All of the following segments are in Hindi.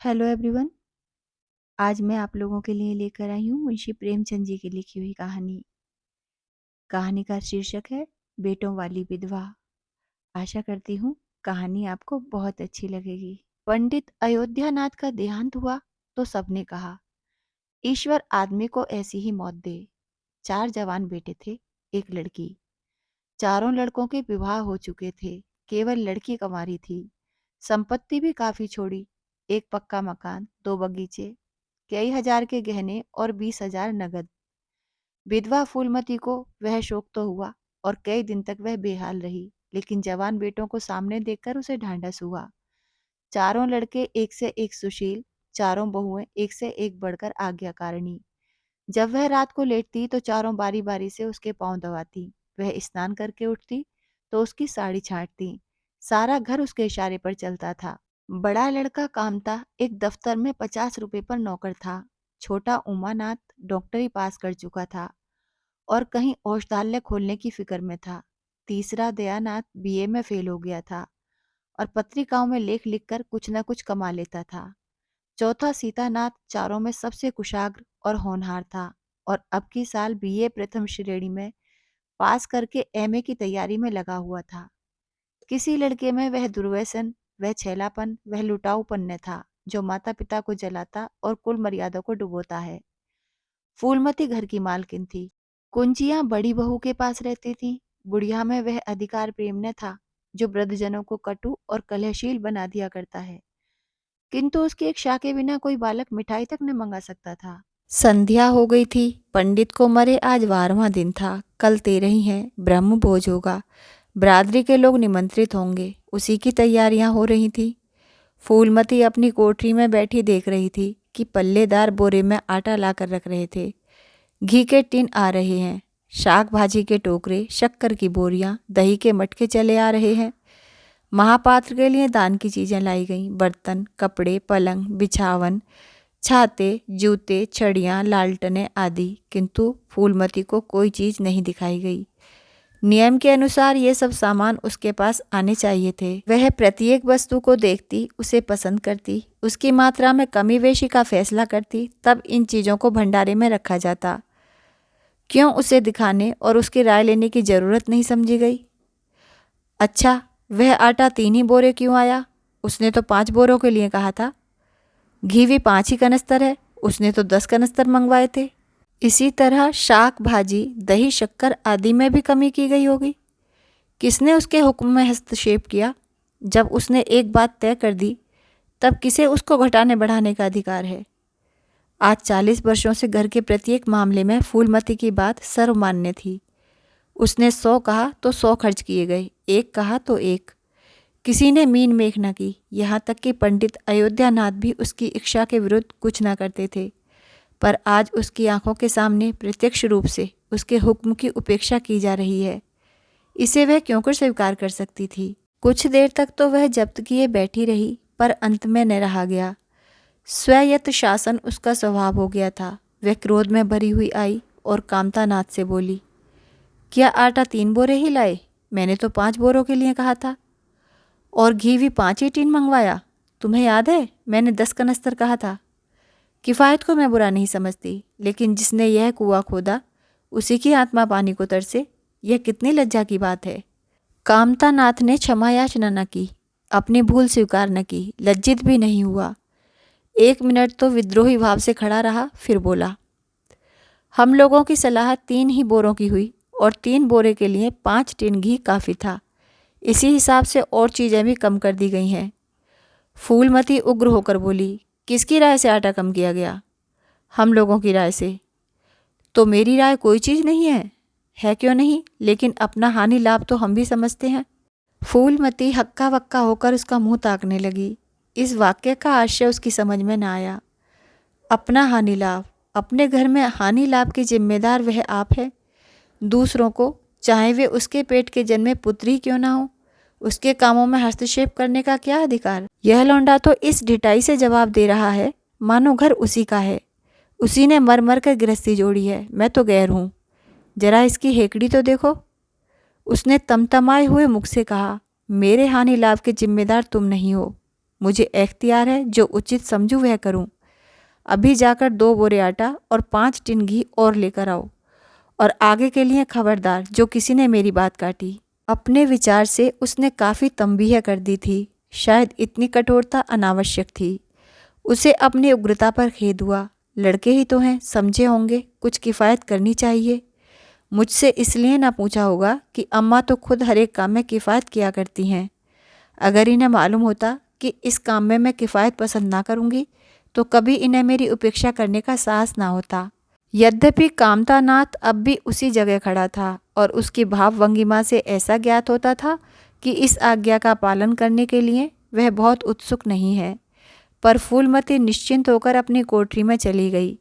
Hello everyone. आज मैं आप लोगों के लिए लेकर आई हूँ मुंशी प्रेमचंद जी की लिखी हुई कहानी। कहानी का शीर्षक है बेटों वाली विधवा। आशा करती हूँ कहानी आपको बहुत अच्छी लगेगी। पंडित अयोध्यानाथ का देहांत हुआ तो सबने कहा, ईश्वर आदमी को ऐसी ही मौत दे। 4 जवान बेटे थे, एक लड़की। चारों लड़कों के विवाह हो चुके थे, केवल लड़की कंवारी थी। संपत्ति भी काफी छोड़ी, एक पक्का मकान, 2 बगीचे, कई हजार के गहने और 20,000 नगद। विधवा फूलमती को वह शौक तो हुआ और कई दिन तक वह बेहाल रही, लेकिन जवान बेटों को सामने देखकर उसे ढांढस हुआ। चारों लड़के एक से एक सुशील, चारों बहुएं एक से एक बढ़कर आज्ञाकारिणी। जब वह रात को लेटती तो चारों बारी बारी से उसके पांव दबाती। वह स्नान करके उठती तो उसकी साड़ी छांटती। सारा घर उसके इशारे पर चलता था। बड़ा लड़का कामता एक दफ्तर में 50 रुपए पर नौकर था। छोटा उमानाथ डॉक्टरी पास कर चुका था और कहीं औषधालय खोलने की फिक्र में था। तीसरा दयानाथ बीए में फेल हो गया था और पत्रिकाओं में लेख लिखकर कुछ न कुछ कमा लेता था। चौथा सीतानाथ चारों में सबसे कुशाग्र और होनहार था और अब की साल बीए प्रथम श्रेणी में पास करके एमए की तैयारी में लगा हुआ था। किसी लड़के में वह दुर्व्यसन, वह छैलापन, वह लुटाऊपन न था जो माता पिता को जलाता और कुल मर्यादा को डुबोता है। फूलमती घर की मालकिन थी। कुंजियां बड़ी बहू के पास रहती थी। बुढ़िया में वह अधिकार प्रेम न था जो वृद्धजनों को कटु और कलहशील बना दिया करता है, किंतु उसकी इच्छा के बिना कोई बालक मिठाई तक न मंगा सकता था। संध्या हो गई थी। पंडित को मरे आज 12वां दिन था। कल 13 है, ब्रह्म भोज होगा। बरादरी के लोग निमंत्रित होंगे, उसी की तैयारियां हो रही थी। फूलमती अपनी कोठरी में बैठी देख रही थी कि पल्लेदार बोरे में आटा लाकर रख रहे थे। घी के टिन आ रहे हैं, शाक भाजी के टोकरे, शक्कर की बोरियां, दही के मटके चले आ रहे हैं। महापात्र के लिए दान की चीजें लाई गईं, बर्तन, कपड़े, पलंग, बिछावन, छाते, जूते, छड़ियाँ, लालटनें आदि। किंतु फूलमती को कोई चीज नहीं दिखाई गई। नियम के अनुसार ये सब सामान उसके पास आने चाहिए थे। वह प्रत्येक वस्तु को देखती, उसे पसंद करती, उसकी मात्रा में कमी बेशी का फैसला करती, तब इन चीजों को भंडारे में रखा जाता। क्यों उसे दिखाने और उसकी राय लेने की जरूरत नहीं समझी गई। अच्छा, वह आटा 3 ही बोरे क्यों आया? उसने तो 5 बोरों के लिए कहा था। घी भी 5 ही कनस्तर है, उसने तो 10 कनस्तर मंगवाए थे। इसी तरह शाक भाजी, दही, शक्कर आदि में भी कमी की गई होगी। किसने उसके हुक्म में हस्तक्षेप किया? जब उसने एक बात तय कर दी, तब किसे उसको घटाने बढ़ाने का अधिकार है? आज 40 वर्षों से घर के प्रत्येक मामले में फूलमती की बात सर्वमान्य थी। उसने 100 कहा तो 100 खर्च किए गए, 1 कहा तो 1। किसी ने मीन मेख न की। यहाँ तक कि पंडित अयोध्यानाथ भी उसकी इच्छा के विरुद्ध कुछ न करते थे। पर आज उसकी आंखों के सामने प्रत्यक्ष रूप से उसके हुक्म की उपेक्षा की जा रही है। इसे वह क्यों कर स्वीकार कर सकती थी? कुछ देर तक तो वह जब्त किए बैठी रही, पर अंत में न रहा गया। स्वयत शासन उसका स्वभाव हो गया था। वह क्रोध में भरी हुई आई और कामतानाथ से बोली, क्या आटा 3 बोरे ही लाए? मैंने तो 5 बोरों के लिए कहा था। और घी भी 5 ही टीन मंगवाया। तुम्हें याद है मैंने 10 कनस्तर कहा था। किफ़ायत को मैं बुरा नहीं समझती, लेकिन जिसने यह कुआं खोदा उसी की आत्मा पानी को तरसे, यह कितनी लज्जा की बात है। कामतानाथ ने क्षमा याचना न की, अपनी भूल स्वीकार न की, लज्जित भी नहीं हुआ। 1 मिनट तो विद्रोही भाव से खड़ा रहा, फिर बोला, हम लोगों की सलाह 3 ही बोरों की हुई और 3 बोरे के लिए 5 टिन घी काफ़ी था। इसी हिसाब से और चीज़ें भी कम कर दी गई हैं। फूलमती उग्र होकर बोली, किसकी राय से आटा कम किया गया? हम लोगों की राय से। तो मेरी राय कोई चीज़ नहीं है? है क्यों नहीं, लेकिन अपना हानि लाभ तो हम भी समझते हैं। फूलमती हक्का बक्का होकर उसका मुंह ताकने लगी। इस वाक्य का आशय उसकी समझ में न आया। अपना हानि लाभ, अपने घर में हानि लाभ की जिम्मेदार वह आप है। दूसरों को, चाहे वे उसके पेट के जन्मे पुत्री क्यों ना हो, उसके कामों में हस्तक्षेप करने का क्या अधिकार? यह लौंडा तो इस ढिठाई से जवाब दे रहा है मानो घर उसी का है। उसी ने मर मर कर गृहस्थी जोड़ी है, मैं तो गैर हूँ। जरा इसकी हेकड़ी तो देखो। उसने तमतमाए हुए मुख से कहा, मेरे हानि लाभ के जिम्मेदार तुम नहीं हो, मुझे एख्तियार है, जो उचित समझूं वह करूं। अभी जाकर 2 बोरे आटा और 5 टिन घी और लेकर आओ। और आगे के लिए खबरदार, जो किसी ने मेरी बात काटी। अपने विचार से उसने काफ़ी तंबीह कर दी थी। शायद इतनी कठोरता अनावश्यक थी। उसे अपनी उग्रता पर खेद हुआ। लड़के ही तो हैं, समझे होंगे कुछ किफ़ायत करनी चाहिए। मुझसे इसलिए ना पूछा होगा कि अम्मा तो खुद हर एक काम में किफ़ायत किया करती हैं। अगर इन्हें मालूम होता कि इस काम में मैं किफ़ायत पसंद ना करूँगी तो कभी इन्हें मेरी उपेक्षा करने का साहस ना होता। यद्यपि कामतानाथ अब भी उसी जगह खड़ा था और उसकी भाव भंगिमा से ऐसा ज्ञात होता था कि इस आज्ञा का पालन करने के लिए वह बहुत उत्सुक नहीं है। पर फूलमती निश्चिंत होकर अपनी कोठरी में चली गई।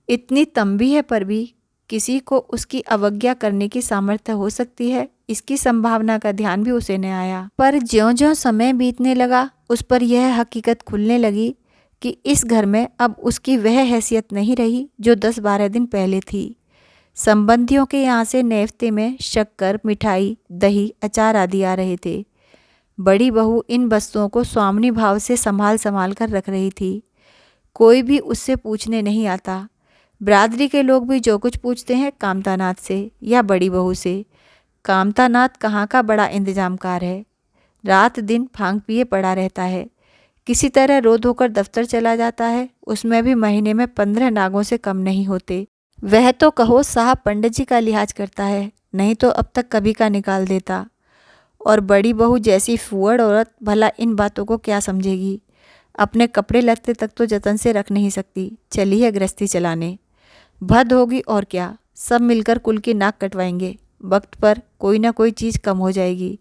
इतनी तंबीह पर भी किसी को उसकी अवज्ञा करने की सामर्थ्य हो सकती है, इसकी संभावना का ध्यान भी उसे न आया। पर ज्यों-ज्यों समय बीतने लगा, उस पर यह हकीकत खुलने लगी कि इस घर में अब उसकी वह हैसियत नहीं रही जो 10-12 दिन पहले थी। संबंधियों के यहाँ से नेफ्ते में शक्कर, मिठाई, दही, अचार आदि आ रहे थे। बड़ी बहू इन वस्तुओं को स्वामिनी भाव से संभाल संभाल कर रख रही थी। कोई भी उससे पूछने नहीं आता। बिरादरी के लोग भी जो कुछ पूछते हैं कामतानाथ से या बड़ी बहू से। कामतानाथ कहाँ का बड़ा इंतजामकार है। रात दिन भांग पिए पड़ा रहता है। किसी तरह रो धोकर दफ्तर चला जाता है। उसमें भी महीने में 15 नागों से कम नहीं होते। वह तो कहो साहब पंडित जी का लिहाज करता है, नहीं तो अब तक कभी का निकाल देता। और बड़ी बहू जैसी फुअड़ औरत भला इन बातों को क्या समझेगी। अपने कपड़े लत्ते तक तो जतन से रख नहीं सकती, चली है गृहस्थी चलाने। भद होगी और क्या, सब मिलकर कुल की नाक कटवाएंगे। वक्त पर कोई ना कोई चीज़ कम हो जाएगी।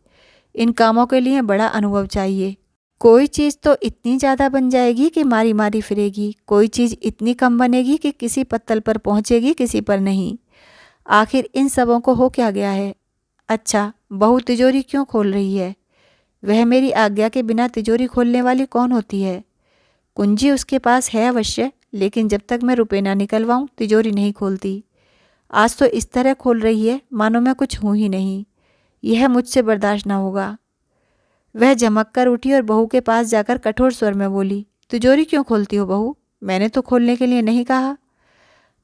इन कामों के लिए बड़ा अनुभव चाहिए। कोई चीज़ तो इतनी ज़्यादा बन जाएगी कि मारी मारी फिरेगी। कोई चीज़ इतनी कम बनेगी कि किसी पत्तल पर पहुँचेगी, किसी पर नहीं। आखिर इन सबों को हो क्या गया है। अच्छा, बहू तिजोरी क्यों खोल रही है। वह मेरी आज्ञा के बिना तिजोरी खोलने वाली कौन होती है। कुंजी उसके पास है अवश्य, लेकिन जब तक मैं रुपए ना निकलवाऊं तिजोरी नहीं खोलती। आज तो इस तरह खोल रही है मानो मैं कुछ हूँ ही नहीं। यह मुझसे बर्दाश्त ना होगा। वह झमक कर उठी और बहू के पास जाकर कठोर स्वर में बोली, तिजोरी क्यों खोलती हो बहू, मैंने तो खोलने के लिए नहीं कहा।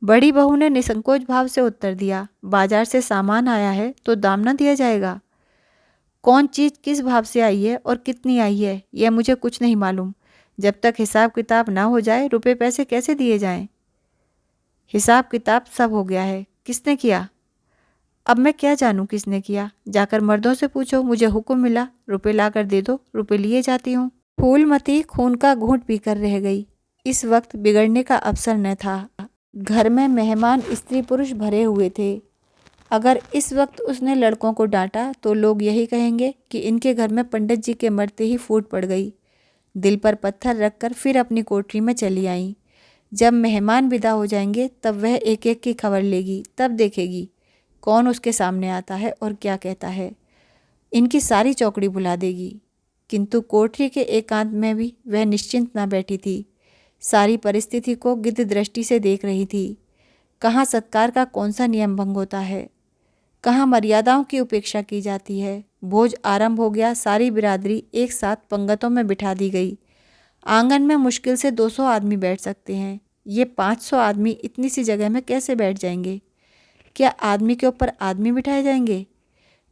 बड़ी बहू ने निसंकोच भाव से उत्तर दिया, बाजार से सामान आया है तो दाम ना दिया जाएगा। कौन चीज़ किस भाव से आई है और कितनी आई है यह मुझे कुछ नहीं मालूम। जब तक हिसाब किताब ना हो जाए रुपए पैसे कैसे दिए जाएं। हिसाब किताब सब हो गया है। किसने किया। अब मैं क्या जानूं किसने किया। जाकर मर्दों से पूछो, मुझे हुक्म मिला रुपए ला कर दे दो, रुपए लिए जाती हूँ। फूलमती खून का घूंट पीकर रह गई। इस वक्त बिगड़ने का अवसर न था। घर में मेहमान स्त्री पुरुष भरे हुए थे। अगर इस वक्त उसने लड़कों को डांटा तो लोग यही कहेंगे कि इनके घर में पंडित जी के मरते ही फूट पड़ गई। दिल पर पत्थर रखकर फिर अपनी कोठरी में चली आई। जब मेहमान विदा हो जाएंगे तब वह एक एक की खबर लेगी, तब देखेगी कौन उसके सामने आता है और क्या कहता है। इनकी सारी चौकड़ी भुला देगी। किंतु कोठरी के एकांत में भी वह निश्चिंत न बैठी थी। सारी परिस्थिति को गिद्ध दृष्टि से देख रही थी। कहाँ सत्कार का कौन सा नियम भंग होता है, कहाँ मर्यादाओं की उपेक्षा की जाती है। भोज आरंभ हो गया। सारी बिरादरी एक साथ पंगतों में बिठा दी गई। आंगन में मुश्किल से 200 आदमी बैठ सकते हैं। ये 500 आदमी इतनी सी जगह में कैसे बैठ जाएंगे। क्या आदमी के ऊपर आदमी बिठाए जाएंगे।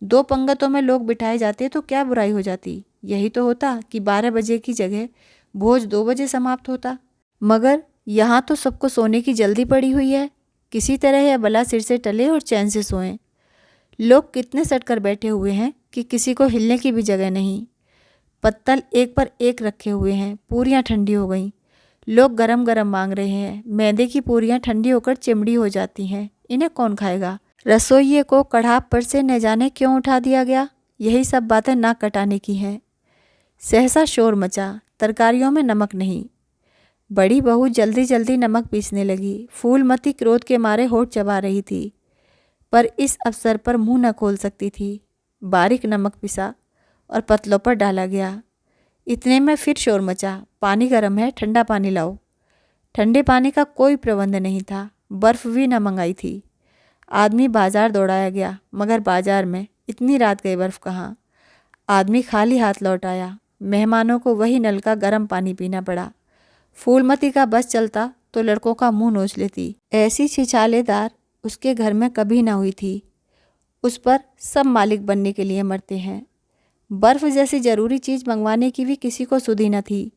2 पंगतों में लोग बिठाए जाते तो क्या बुराई हो जाती। यही तो होता कि 12 बजे की जगह भोज 2 बजे समाप्त होता। मगर यहाँ तो सबको सोने की जल्दी पड़ी हुई है। किसी तरह यह बला सिर से टले और चैन से सोएं। लोग कितने सटकर बैठे हुए हैं कि किसी को हिलने की भी जगह नहीं। पत्तल एक पर एक रखे हुए हैं। पूरियाँ ठंडी हो गईं। लोग गरम गरम मांग रहे हैं। मैदे की पूरियाँ ठंडी होकर चिमड़ी हो जाती हैं। इन्हें कौन खाएगा। रसोइये को कढ़ाई पर से न जाने क्यों उठा दिया गया। यही सब बातें नाक कटाने की हैं। सहसा शोर मचा। तरकारियों में नमक नहीं। बड़ी बहू जल्दी जल्दी नमक पीसने लगी। फूलमती क्रोध के मारे होठ चबा रही थी, पर इस अवसर पर मुंह न खोल सकती थी। बारीक नमक पिसा और पतलों पर डाला गया। इतने में फिर शोर मचा, पानी गर्म है, ठंडा पानी लाओ। ठंडे पानी का कोई प्रबंध नहीं था। बर्फ़ भी न मंगाई थी। आदमी बाजार दौड़ाया गया, मगर बाजार में इतनी रात गई बर्फ़ कहाँ। आदमी खाली हाथ लौट आया। मेहमानों को वही नल का गर्म पानी पीना पड़ा। फूलमती का बस चलता तो लड़कों का मुंह नोच लेती। ऐसी छिछालेदार उसके घर में कभी ना हुई थी। उस पर सब मालिक बनने के लिए मरते हैं। बर्फ़ जैसी ज़रूरी चीज़ मंगवाने की भी किसी को सुधि न थी।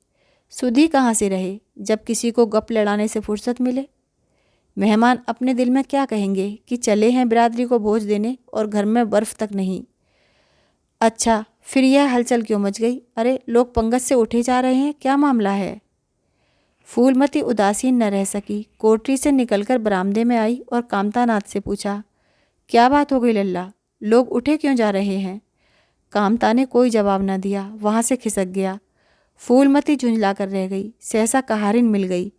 सुधि कहाँ से रहे जब किसी को गप लड़ाने से फुर्सत मिले। मेहमान अपने दिल में क्या कहेंगे कि चले हैं बिरादरी को भोज देने और घर में बर्फ़ तक नहीं। अच्छा, फिर यह हलचल क्यों मच गई? अरे, लोग पंगत से उठे जा रहे हैं, क्या मामला है? फूलमती उदासीन न रह सकी। कोठरी से निकलकर बरामदे में आई और कामतानाथ से पूछा, क्या बात हो गई लल्ला? लोग उठे क्यों जा रहे हैं? कामता ने कोई जवाब न दिया, वहाँ से खिसक गया। फूलमती झुंझला कर रह गई। सहसा कहारिन मिल गई।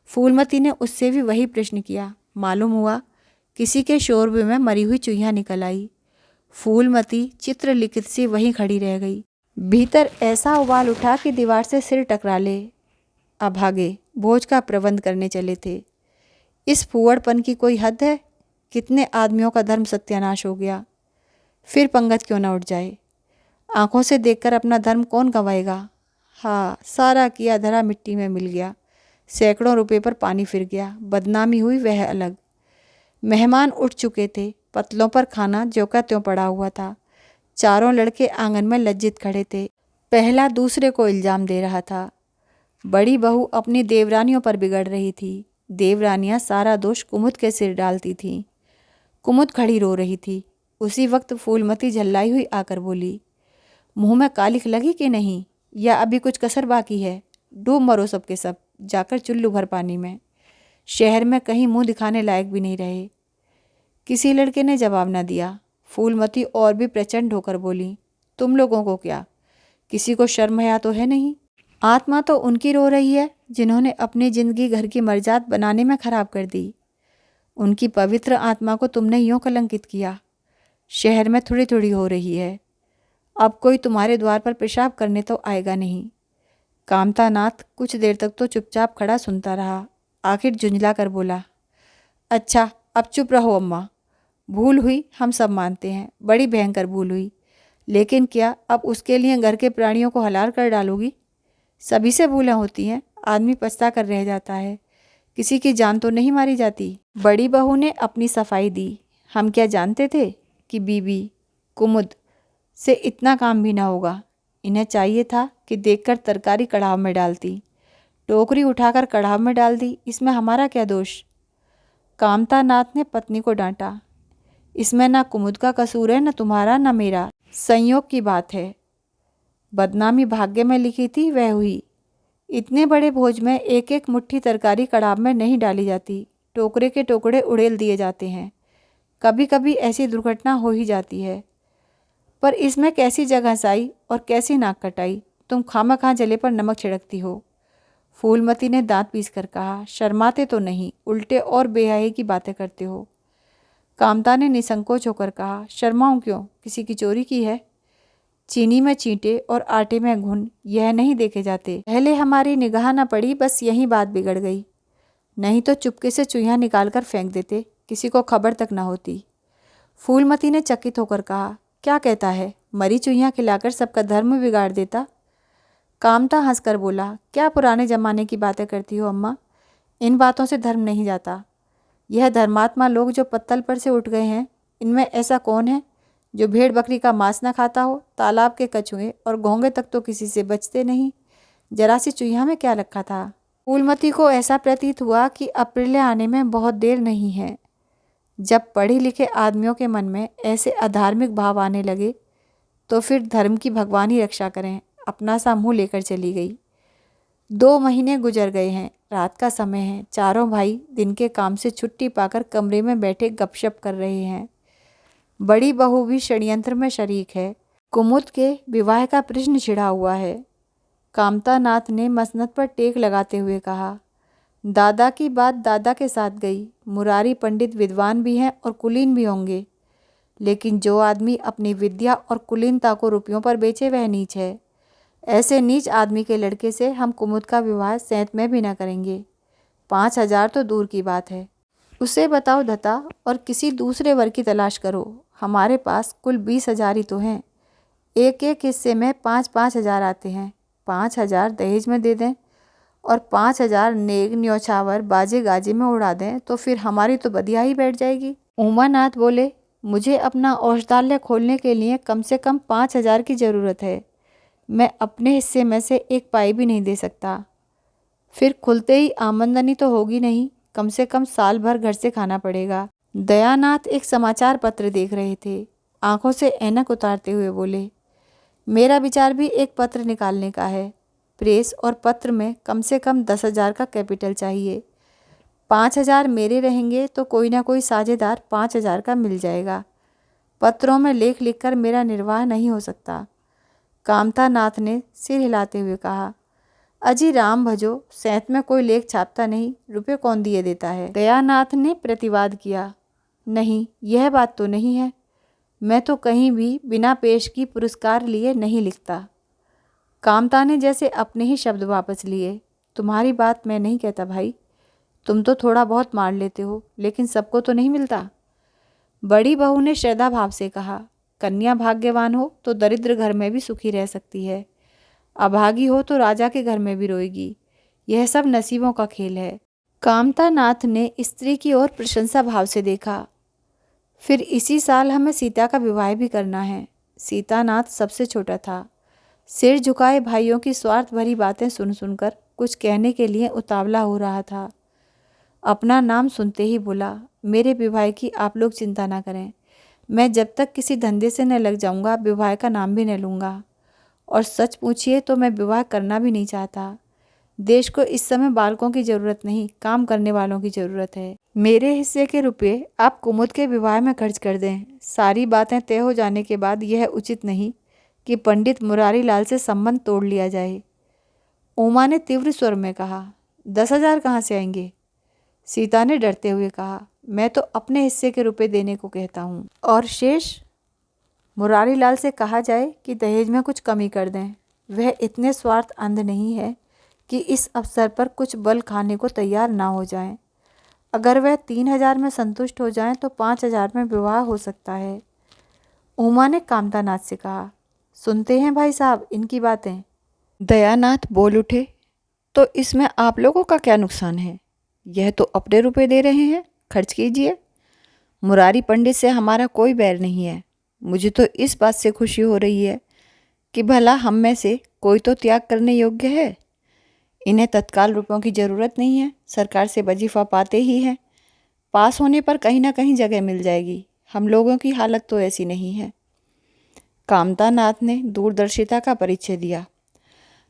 फूलमती ने उससे भी वही प्रश्न किया। मालूम हुआ किसी के शोरबे में मरी हुई चूहिया निकल आई। फूलमती चित्रलिखित सी वहीं खड़ी रह गई। भीतर ऐसा उबाल उठा कि दीवार से सिर टकरा ले। अभागे भोज का प्रबंध करने चले थे। इस फूहड़पन की कोई हद है? कितने आदमियों का धर्म सत्यानाश हो गया। फिर पंगत क्यों न उठ जाए? आंखों से देखकर अपना धर्म कौन गंवाएगा? हाँ, सारा किया धरा मिट्टी में मिल गया। सैकड़ों रुपए पर पानी फिर गया। बदनामी हुई वह अलग। मेहमान उठ चुके थे। पतलों पर खाना ज्यों का त्यों पड़ा हुआ था। चारों लड़के आंगन में लज्जित खड़े थे। पहला दूसरे को इल्जाम दे रहा था। बड़ी बहू अपनी देवरानियों पर बिगड़ रही थी। देवरानियां सारा दोष कुमुद के सिर डालती थीं। कुमुद खड़ी रो रही थी। उसी वक्त फूलमती झल्लाई हुई आकर बोली, मुंह में कालिख लगी कि नहीं, या अभी कुछ कसर बाकी है? डूब मरो सब के सब, जाकर चुल्लू भर पानी में। शहर में कहीं मुंह दिखाने लायक भी नहीं रहे। किसी लड़के ने जवाब न दिया। फूलमती और भी प्रचंड होकर बोली, तुम लोगों को क्या, किसी को शर्म हया तो है नहीं? आत्मा तो उनकी रो रही है जिन्होंने अपनी जिंदगी घर की मर्जाद बनाने में खराब कर दी। उनकी पवित्र आत्मा को तुमने यूं कलंकित किया। शहर में थोड़ी थोड़ी हो रही है। अब कोई तुम्हारे द्वार पर पेशाब करने तो आएगा नहीं। कामतानाथ कुछ देर तक तो चुपचाप खड़ा सुनता रहा। आखिर झुंझला कर बोला, अच्छा, अब चुप रहो अम्मा। भूल हुई, हम सब मानते हैं, बड़ी भयंकर भूल हुई। लेकिन क्या अब उसके लिए घर के प्राणियों को हलाल कर डालोगी? सभी से भूलें होती हैं, आदमी पछता कर रह जाता है। किसी की जान तो नहीं मारी जाती। बड़ी बहू ने अपनी सफाई दी। हम क्या जानते थे कि बीबी कुमुद से इतना काम भी ना होगा। इन्हें चाहिए था कि देखकर तरकारी कढ़ाव में डालती। टोकरी उठाकर कढ़ाव में डाल दी, इसमें हमारा क्या दोष? कामतानाथ ने पत्नी को डांटा, इसमें ना कुमुद का कसूर है, न तुम्हारा न मेरा, संयोग की बात है। बदनामी भाग्य में लिखी थी वह हुई। इतने बड़े भोज में एक एक मुट्ठी तरकारी कड़ाह में नहीं डाली जाती। टोकरे के टुकड़े उड़ेल दिए जाते हैं। कभी कभी ऐसी दुर्घटना हो ही जाती है। पर इसमें कैसी जगह साई और कैसी नाक कटाई। तुम खामखा जले पर नमक छिड़कती हो। फूलमती ने दांत पीस कर कहा, शर्माते तो नहीं, उल्टे और बेहयाई की बातें करते हो। कामता ने निसंकोच होकर कहा, शर्माऊं क्यों, किसी की चोरी की है? चीनी में चींटे और आटे में घुन, यह नहीं देखे जाते। पहले हमारी निगाह न पड़ी, बस यही बात बिगड़ गई। नहीं तो चुपके से चूहियां निकाल कर फेंक देते, किसी को खबर तक न होती। फूलमती ने चकित होकर कहा, क्या कहता है, मरी चूहियां खिलाकर सबका धर्म बिगाड़ देता? कामता हंसकर बोला, क्या पुराने जमाने की बातें करती हो अम्मा, इन बातों से धर्म नहीं जाता। यह धर्मात्मा लोग जो पत्तल पर से उठ गए हैं, इनमें ऐसा कौन है जो भेड़ बकरी का मांस न खाता हो? तालाब के कछुए और घोंगे तक तो किसी से बचते नहीं। जरा सी चूहिया में क्या रखा था? फूलमती को ऐसा प्रतीत हुआ कि अप्रैल आने में बहुत देर नहीं है। जब पढ़े लिखे आदमियों के मन में ऐसे अधार्मिक भाव आने लगे तो फिर धर्म की भगवान ही रक्षा करें। अपना सा मुँह लेकर चली गई। 2 महीने गुजर गए हैं। रात का समय है। चारों भाई दिन के काम से छुट्टी पाकर कमरे में बैठे गपशप कर रहे हैं। बड़ी बहू भी षड्यंत्र में शरीक है। कुमुद के विवाह का प्रश्न छिड़ा हुआ है। कामतानाथ ने मसनद पर टेक लगाते हुए कहा, दादा की बात दादा के साथ गई। मुरारी पंडित विद्वान भी हैं और कुलीन भी होंगे, लेकिन जो आदमी अपनी विद्या और कुलीनता को रुपयों पर बेचे वह नीच है। ऐसे नीच आदमी के लड़के से हम कुमुद का विवाह सेंत में भी न करेंगे। 5,000 तो दूर की बात है। उसे बताओ दत्ता और किसी दूसरे वर की तलाश करो। हमारे पास कुल 20,000 ही तो हैं। एक एक हिस्से में 5-5 हज़ार आते हैं। 5,000 दहेज में दे दें और 5,000 नेग न्योछावर बाजे गाजे में उड़ा दें तो फिर हमारी तो बदिया ही बैठ जाएगी। उमानाथ बोले, मुझे अपना औषधालय खोलने के लिए कम से कम 5,000 की ज़रूरत है। मैं अपने हिस्से में से एक पाई भी नहीं दे सकता। फिर खुलते ही आमदनी तो होगी नहीं, कम से कम साल भर घर से खाना पड़ेगा। दयानाथ एक समाचार पत्र देख रहे थे। आंखों से ऐनक उतारते हुए बोले, मेरा विचार भी एक पत्र निकालने का है। प्रेस और पत्र में कम से कम 10,000 का कैपिटल चाहिए। 5,000 मेरे रहेंगे तो कोई ना कोई साझेदार 5,000 का मिल जाएगा। पत्रों में लेख लिखकर मेरा निर्वाह नहीं हो सकता। कामता नाथ ने सिर हिलाते हुए कहा, अजी राम भजो, सैंत में कोई लेख छापता नहीं, रुपये कौन दिए देता है। दयानाथ ने प्रतिवाद किया, नहीं, यह बात तो नहीं है। मैं तो कहीं भी बिना पेश की पुरस्कार लिए नहीं लिखता। कामता ने जैसे अपने ही शब्द वापस लिए, तुम्हारी बात मैं नहीं कहता भाई, तुम तो थोड़ा बहुत मार लेते हो, लेकिन सबको तो नहीं मिलता। बड़ी बहू ने श्रद्धा भाव से कहा, कन्या भाग्यवान हो तो दरिद्र घर में भी सुखी रह सकती है, अभागी हो तो राजा के घर में भी रोएगी। यह सब नसीबों का खेल है। कामता नाथ ने स्त्री की ओर प्रशंसा भाव से देखा। फिर इसी साल हमें सीता का विवाह भी करना है। सीतानाथ सबसे छोटा था। सिर झुकाए भाइयों की स्वार्थ भरी बातें सुन सुनकर कुछ कहने के लिए उतावला हो रहा था। अपना नाम सुनते ही बोला, मेरे विवाह की आप लोग चिंता ना करें। मैं जब तक किसी धंधे से न लग जाऊंगा विवाह का नाम भी न लूँगा। और सच पूछिए तो मैं विवाह करना भी नहीं चाहता। देश को इस समय बालकों की ज़रूरत नहीं, काम करने वालों की ज़रूरत है। मेरे हिस्से के रुपये आप कुमुद के विवाह में खर्च कर दें। सारी बातें तय हो जाने के बाद यह उचित नहीं कि पंडित मुरारी लाल से संबंध तोड़ लिया जाए। उमा ने तीव्र स्वर में कहा, 10,000 कहाँ से आएंगे। सीता ने डरते हुए कहा, मैं तो अपने हिस्से के रुपये देने को कहता हूँ, और शेष मुरारी लाल से कहा जाए कि दहेज में कुछ कमी कर दें। वह इतने स्वार्थ अंध नहीं है कि इस अवसर पर कुछ बल खाने को तैयार ना हो जाएं। अगर वह 3,000 में संतुष्ट हो जाएं तो 5,000 में विवाह हो सकता है। उमा ने कामतानाथ से कहा, सुनते हैं भाई साहब इनकी बातें। दयानाथ बोल उठे, तो इसमें आप लोगों का क्या नुकसान है। यह तो अपने रुपए दे रहे हैं, खर्च कीजिए। मुरारी पंडित से हमारा कोई बैर नहीं है। मुझे तो इस बात से खुशी हो रही है कि भला हम में से कोई तो त्याग करने योग्य है। इन्हें तत्काल रुपयों की ज़रूरत नहीं है, सरकार से वजीफा पाते ही हैं। पास होने पर कहीं ना कहीं जगह मिल जाएगी। हम लोगों की हालत तो ऐसी नहीं है। कामता नाथ ने दूरदर्शिता का परिचय दिया।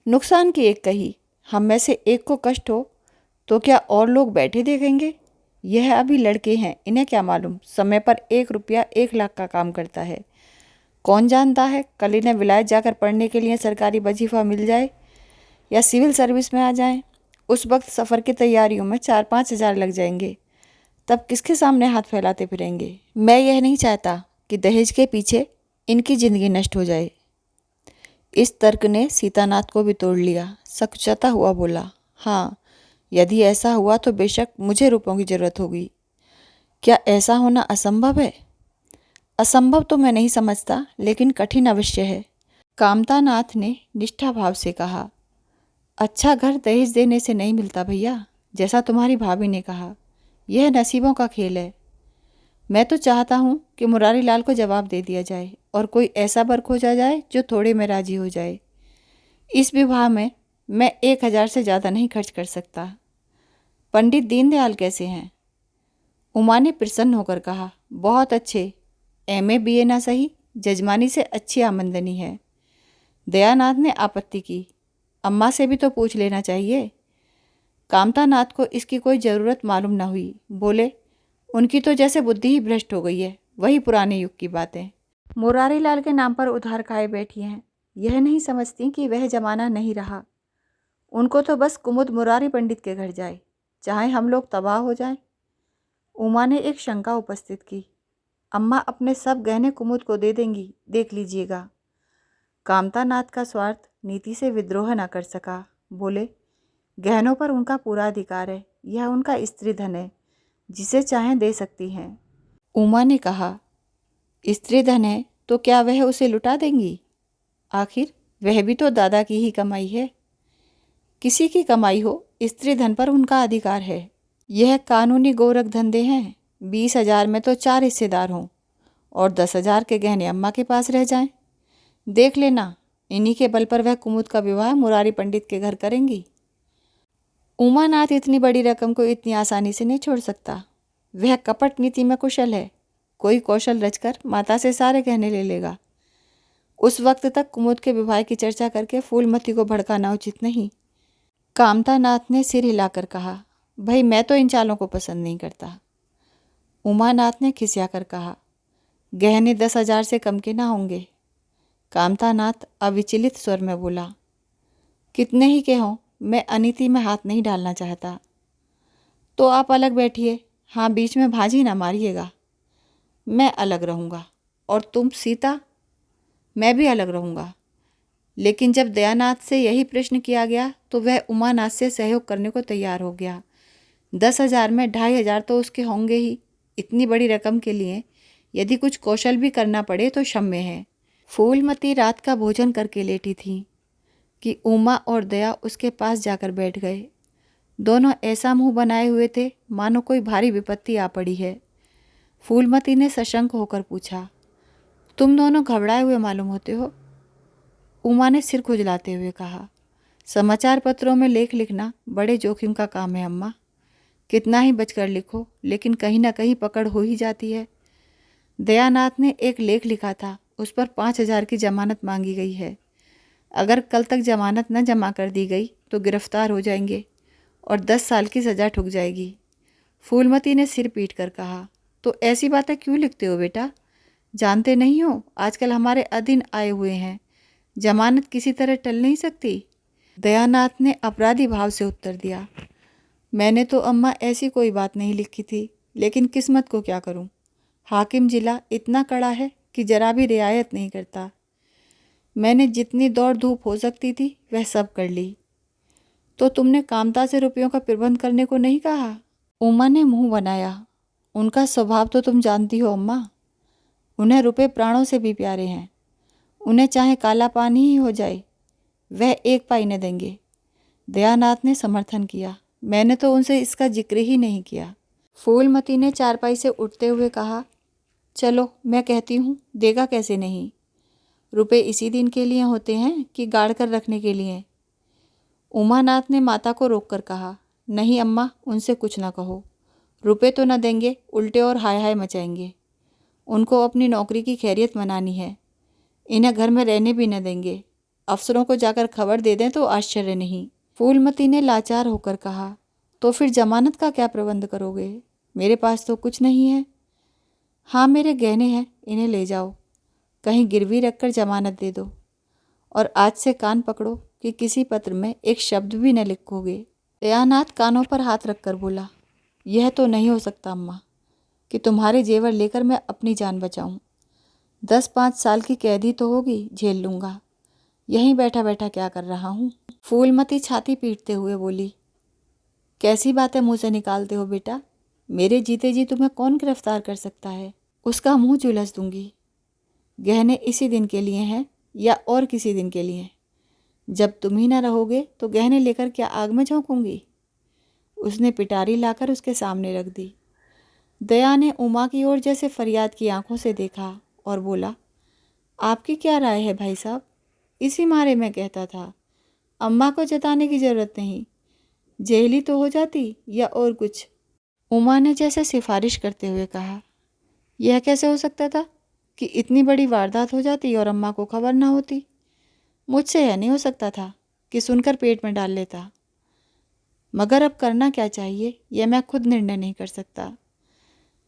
नुकसान की एक कही, हम में से एक को कष्ट हो तो क्या और लोग बैठे देखेंगे। यह अभी लड़के हैं, इन्हें क्या मालूम समय पर 1 रुपया 1 लाख का काम करता है। कौन जानता है कल इन्हें विलायत जाकर पढ़ने के लिए सरकारी वजीफा मिल जाए या सिविल सर्विस में आ जाएं। उस वक्त सफ़र की तैयारियों में 4-5 हज़ार लग जाएंगे। तब किसके सामने हाथ फैलाते फिरेंगे। मैं यह नहीं चाहता कि दहेज के पीछे इनकी ज़िंदगी नष्ट हो जाए। इस तर्क ने सीतानाथ को भी तोड़ लिया। सकुचाता हुआ बोला, हाँ, यदि ऐसा हुआ तो बेशक मुझे रुपयों की ज़रूरत होगी। क्या ऐसा होना असंभव है। असंभव तो मैं नहीं समझता, लेकिन कठिन अवश्य है। कामतानाथ ने निष्ठा भाव से कहा, अच्छा घर दहेज देने से नहीं मिलता भैया। जैसा तुम्हारी भाभी ने कहा, यह नसीबों का खेल है। मैं तो चाहता हूँ कि मुरारी लाल को जवाब दे दिया जाए और कोई ऐसा वर खोजा जाए जो थोड़े में राजी हो जाए। इस विवाह में मैं 1,000 से ज़्यादा नहीं खर्च कर सकता। पंडित दीनदयाल कैसे हैं। उमा ने प्रसन्न होकर कहा, बहुत अच्छे, MA BA ना सही, जजमानी से अच्छी आमदनी है। दयानाथ ने आपत्ति की, अम्मा से भी तो पूछ लेना चाहिए। कामतानाथ को इसकी कोई ज़रूरत मालूम न हुई। बोले, उनकी तो जैसे बुद्धि ही भ्रष्ट हो गई है, वही पुराने युग की बातें। मुरारी लाल के नाम पर उधार खाए बैठी हैं। यह नहीं समझती कि वह जमाना नहीं रहा। उनको तो बस कुमुद मुरारी पंडित के घर जाए, चाहे हम लोग तबाह हो जाएं। उमा ने एक शंका उपस्थित की, अम्मा अपने सब गहने कुमुद को दे देंगी, देख लीजिएगा। कामतानाथ का स्वार्थ नीति से विद्रोह न कर सका। बोले, गहनों पर उनका पूरा अधिकार है, यह उनका स्त्री धन है, जिसे चाहें दे सकती हैं। उमा ने कहा, स्त्री धन है तो क्या वह उसे लुटा देंगी। आखिर वह भी तो दादा की ही कमाई है। किसी की कमाई हो, स्त्री धन पर उनका अधिकार है। यह कानूनी गोरख धंधे हैं। 20,000 में तो 4 हिस्सेदार हों और 10,000 के गहने अम्मा के पास रह जाएं। देख लेना, इन्हीं के बल पर वह कुमुद का विवाह मुरारी पंडित के घर करेंगी। उमानाथ इतनी बड़ी रकम को इतनी आसानी से नहीं छोड़ सकता। वह कपट नीति में कुशल है। कोई कौशल रचकर माता से सारे गहने ले लेगा। उस वक्त तक कुमुद के विवाह की चर्चा करके फूलमती को भड़काना उचित नहीं। कामता नाथ ने सिर हिलाकर कहा, भाई मैं तो इन चालों को पसंद नहीं करता। उमानाथ ने खिसिया कर कहा, गहने 10,000 से कम के ना होंगे। कामता नाथ अविचलित स्वर में बोला, कितने ही के हों, मैं अनीति में हाथ नहीं डालना चाहता। तो आप अलग बैठिए। हाँ, बीच में भाजी ना मारिएगा। मैं अलग रहूँगा। और तुम सीता? मैं भी अलग रहूँगा। लेकिन जब दयानाथ से यही प्रश्न किया गया तो वह उमानाथ से सहयोग करने को तैयार हो गया। 10,000 में 2,500 तो उसके होंगे ही। इतनी बड़ी रकम के लिए यदि कुछ कौशल भी करना पड़े तो क्षम्य है। फूलमती रात का भोजन करके लेटी थी कि उमा और दया उसके पास जाकर बैठ गए। दोनों ऐसा मुंह बनाए हुए थे मानो कोई भारी विपत्ति आ पड़ी है। फूलमती ने सशंक होकर पूछा, तुम दोनों घबराए हुए मालूम होते हो? उमा ने सिर खुजलाते हुए कहा, समाचार पत्रों में लेख लिखना बड़े जोखिम का काम है अम्मा। कितना ही बचकर लिखो, लेकिन कहीं ना कहीं पकड़ हो ही जाती है। दयानाथ ने एक लेख लिखा था, उस पर 5,000 की जमानत मांगी गई है। अगर कल तक जमानत न जमा कर दी गई तो गिरफ्तार हो जाएंगे और 10 साल की सज़ा ठुक जाएगी। फूलमती ने सिर पीट कर कहा, तो ऐसी बातें क्यों लिखते हो बेटा? जानते नहीं हो आजकल हमारे अधीन आए हुए हैं, जमानत किसी तरह टल नहीं सकती। दयानाथ ने अपराधी भाव से उत्तर दिया, मैंने तो अम्मा ऐसी कोई बात नहीं लिखी थी, लेकिन किस्मत को क्या करूं? हाकिम जिला इतना कड़ा है कि जरा भी रियायत नहीं करता। मैंने जितनी दौड़ धूप हो सकती थी वह सब कर ली। तो तुमने कामता से रुपयों का प्रबंध करने को नहीं कहा? उमा ने मुंह बनाया। उनका स्वभाव तो तुम जानती हो अम्मा। उन्हें रुपए प्राणों से भी प्यारे हैं। उन्हें चाहे काला पानी ही हो जाए, वह एक पाई न देंगे। दयानाथ ने समर्थन किया, मैंने तो उनसे इसका जिक्र ही नहीं किया। फूलमती ने चारपाई से उठते हुए कहा, चलो मैं कहती हूँ, देगा कैसे नहीं? रुपए इसी दिन के लिए होते हैं कि गाड़ कर रखने के लिए? उमानाथ ने माता को रोककर कहा, नहीं अम्मा, उनसे कुछ ना कहो। रुपए तो न देंगे, उल्टे और हाय हाय मचाएंगे। उनको अपनी नौकरी की खैरियत मनानी है। इन्हें घर में रहने भी न देंगे। अफसरों को जाकर खबर दे दें तो आश्चर्य नहीं। फूलमती ने लाचार होकर कहा, तो फिर जमानत का क्या प्रबंध करोगे? मेरे पास तो कुछ नहीं है। हाँ, मेरे गहने हैं, इन्हें ले जाओ, कहीं गिरवी रखकर जमानत दे दो, और आज से कान पकड़ो कि किसी पत्र में एक शब्द भी न लिखोगे। दयानाथ कानों पर हाथ रखकर बोला, यह तो नहीं हो सकता अम्मा कि तुम्हारे जेवर लेकर मैं अपनी जान बचाऊं। 10-5 साल की कैदी तो होगी, झेल लूँगा। यहीं बैठा बैठा क्या कर रहा हूँ? फूलमती छाती पीटते हुए बोली, कैसी बातें मुँह से निकालते हो बेटा? मेरे जीते जी तुम्हें कौन गिरफ्तार कर सकता है? उसका मुँह झुलस दूंगी। गहने इसी दिन के लिए हैं या और किसी दिन के लिए? जब तुम ही ना रहोगे तो गहने लेकर क्या आग में झोंकूंगी? उसने पिटारी लाकर उसके सामने रख दी। दया ने उमा की ओर जैसे फरियाद की आंखों से देखा और बोला, आपकी क्या राय है भाई साहब? इसी मारे में कहता था, अम्मा को जताने की जरूरत नहीं, जेली तो हो जाती या और कुछ। उमा ने जैसे सिफारिश करते हुए कहा, यह कैसे हो सकता था कि इतनी बड़ी वारदात हो जाती और अम्मा को खबर ना होती? मुझसे यह नहीं हो सकता था कि सुनकर पेट में डाल लेता। मगर अब करना क्या चाहिए यह मैं खुद निर्णय नहीं कर सकता।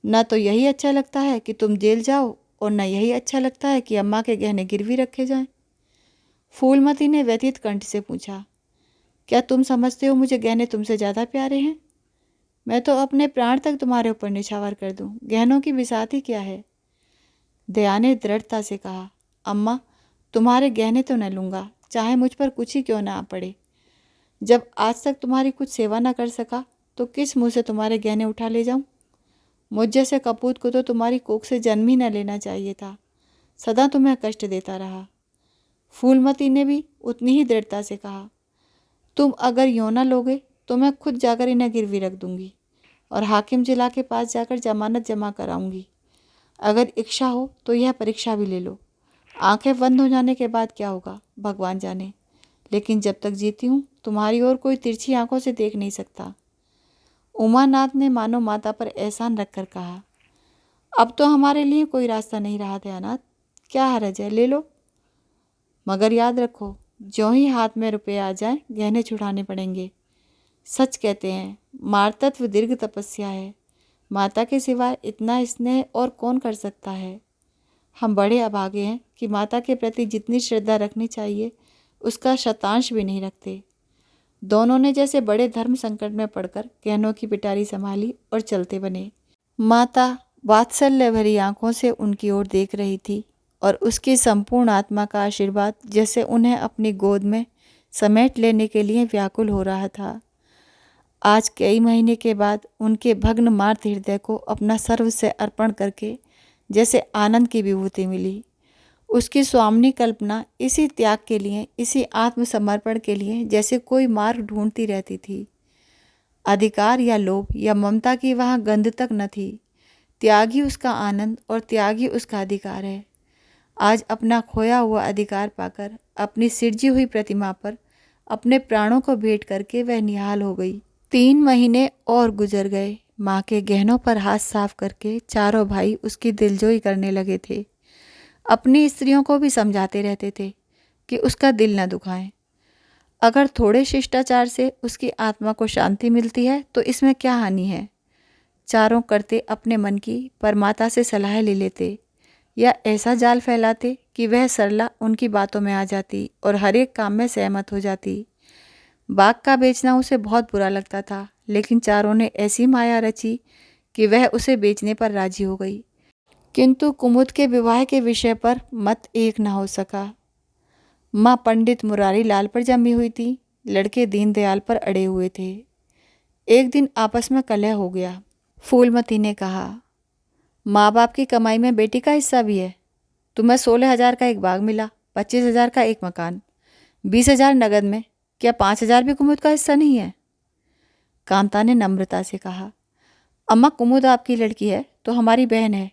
न तो यही अच्छा लगता है कि तुम जेल जाओ और न यही अच्छा लगता है कि अम्मा के गहने गिरवी रखे जाएं। फूलमती ने व्यथित कंठ से पूछा, क्या तुम समझते हो मुझे गहने तुमसे ज़्यादा प्यारे हैं? मैं तो अपने प्राण तक तुम्हारे ऊपर निछावर कर दूं, गहनों की बिसात ही क्या है? दया ने दृढ़ता से कहा, अम्मा, तुम्हारे गहने तो न लूँगा, चाहे मुझ पर कुछ ही क्यों ना आ पड़े। जब आज तक तुम्हारी कुछ सेवा न कर सका तो किस मुँह से तुम्हारे गहने उठा ले जाऊं? मुझ जैसे कपूत को तो तुम्हारी कोख से जन्म ही न लेना चाहिए था। सदा तुम्हें कष्ट देता रहा। फूलमती ने भी उतनी ही दृढ़ता से कहा, तुम अगर यूँ ना लोगे तो मैं खुद जाकर इन्हें गिरवी रख दूंगी और हाकिम जिला के पास जाकर जमानत जमा कराऊंगी। अगर इच्छा हो तो यह परीक्षा भी ले लो। आंखें बंद हो जाने के बाद क्या होगा भगवान जाने, लेकिन जब तक जीती हूँ तुम्हारी ओर कोई तिरछी आंखों से देख नहीं सकता। उमानाथ ने मानो माता पर एहसान रखकर कहा, अब तो हमारे लिए कोई रास्ता नहीं रहा दयानाथ, क्या हर्ज है, ले लो। मगर याद रखो, जो ही हाथ में रुपये आ जाए गहने छुड़ाने पड़ेंगे। सच कहते हैं मातृत्व दीर्घ तपस्या है, माता के सिवाय इतना स्नेह और कौन कर सकता है। हम बड़े अभागे हैं कि माता के प्रति जितनी श्रद्धा रखनी चाहिए उसका शतांश भी नहीं रखते। दोनों ने जैसे बड़े धर्म संकट में पड़कर गहनों की पिटारी संभाली और चलते बने। माता वात्सल्य भरी आंखों से उनकी ओर देख रही थी और उसकी संपूर्ण आत्मा का आशीर्वाद जैसे उन्हें अपनी गोद में समेट लेने के लिए व्याकुल हो रहा था। आज कई महीने के बाद उनके भग्न मार्त हृदय को अपना सर्व से अर्पण करके जैसे आनंद की विभूति मिली। उसकी स्वामिनी कल्पना इसी त्याग के लिए, इसी आत्मसमर्पण के लिए जैसे कोई मार्ग ढूंढती रहती थी। अधिकार या लोभ या ममता की वहाँ गंध तक न थी। त्याग ही उसका आनंद और त्याग ही उसका अधिकार है। आज अपना खोया हुआ अधिकार पाकर अपनी सिरजी हुई प्रतिमा पर अपने प्राणों को भेंट करके वह निहाल हो गई। 3 महीने और गुजर गए। माँ के गहनों पर हाथ साफ करके चारों भाई उसकी दिलजोई करने लगे थे। अपनी स्त्रियों को भी समझाते रहते थे कि उसका दिल न दुखाएं। अगर थोड़े शिष्टाचार से उसकी आत्मा को शांति मिलती है तो इसमें क्या हानि है। चारों करते अपने मन की पर माता से सलाह ले लेते या ऐसा जाल फैलाते कि वह सरला उनकी बातों में आ जाती और हर एक काम में सहमत हो जाती। बाग का बेचना उसे बहुत बुरा लगता था, लेकिन चारों ने ऐसी माया रची कि वह उसे बेचने पर राजी हो गई। किंतु कुमुद के विवाह के विषय पर मत एक न हो सका। माँ पंडित मुरारी लाल पर जमी हुई थी, लड़के दीनदयाल पर अड़े हुए थे। एक दिन आपस में कलह हो गया। फूलमती ने कहा, माँ बाप की कमाई में बेटी का हिस्सा भी है। तुम्हें 16,000 का एक बाग मिला, 25,000 का एक मकान, 20,000 नगद में, क्या 5,000 भी कुमुद का हिस्सा नहीं है। कांता ने नम्रता से कहा, अम्मा कुमुद आपकी लड़की है तो हमारी बहन है।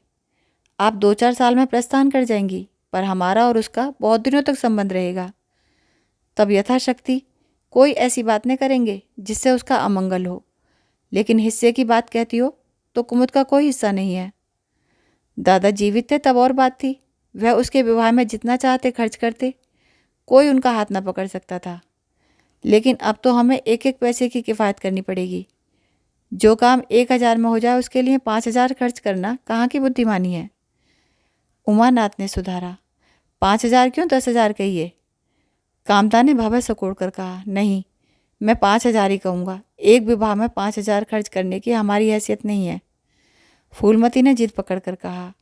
आप 2-4 साल में प्रस्थान कर जाएंगी, पर हमारा और उसका बहुत दिनों तक संबंध रहेगा। तब यथाशक्ति कोई ऐसी बात नहीं करेंगे जिससे उसका अमंगल हो, लेकिन हिस्से की बात कहती हो तो कुमुद का कोई हिस्सा नहीं है। दादा जीवित थे तब और बात थी, वह उसके विवाह में जितना चाहते खर्च करते, कोई उनका हाथ न पकड़ सकता था। लेकिन अब तो हमें एक एक पैसे की किफ़ायत करनी पड़ेगी। जो काम 1,000 में हो जाए उसके लिए 5,000 खर्च करना कहाँ की बुद्धिमानी है। उमानाथ ने सुधारा, 5,000 क्यों 10,000 कहिए। कामता ने भवें सकोड़ कर कहा, नहीं, मैं 5,000 ही कहूँगा। एक विवाह में 5,000 खर्च करने की हमारी हैसियत नहीं है। फूलमती ने जिद पकड़ कर कहा,